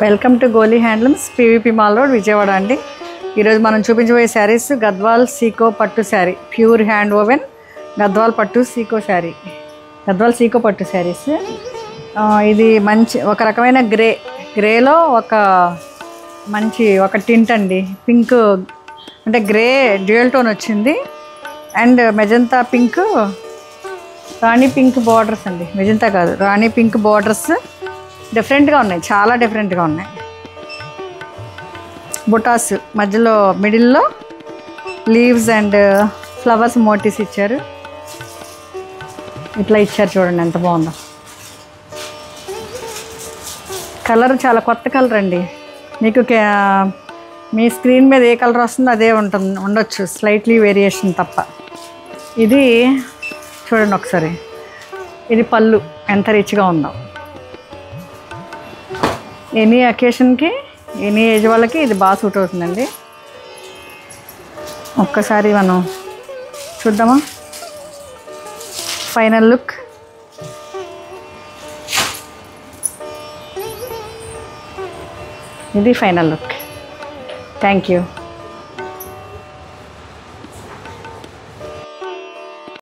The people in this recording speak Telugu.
Welcome to Goli handlooms PVP mall road Vijayawada అండి. ఈరోజు మనం చూపించబోయే శారీస్ గద్వాల్ సీకో పట్టు sari, pure hand woven Gadwal పట్టు సీకో శారీ, గద్వాల్ సీకో పట్టు శారీస్. ఇది మంచి ఒక రకమైన గ్రేలో ఒక టింట్ అండి, పింక్ అంటే గ్రే డ్యూయల్ టోన్ వచ్చింది. And magenta pink, Rani pink borders అండి, మెజంతా కాదు రాణి పింక్ బార్డర్స్ డిఫరెంట్గా ఉన్నాయి, చాలా డిఫరెంట్గా ఉన్నాయి. బుటాస్ మధ్యలో మిడిల్లో లీవ్స్ అండ్ ఫ్లవర్స్ మోటివ్స్ ఇచ్చారు. ఇట్లా ఇచ్చారు చూడండి ఎంత బాగుందో. కలర్ చాలా కొత్త కలర్ అండి. మీకు మీ స్క్రీన్ మీద ఏ కలర్ వస్తుందో అదే ఉండొచ్చు, స్లైట్లీ వేరియేషన్ తప్ప. ఇది చూడండి ఒకసారి, ఇది పళ్ళు ఎంత రిచ్గా ఉందో. ఎనీ అకేషన్కి, ఎనీ ఏజ్ వాళ్ళకి ఇది బాగా సూట్ అవుతుందండి. ఒక్కసారి మనం చూద్దామా ఫైనల్ లుక్. ఇది ఫైనల్ లుక్. Thank you.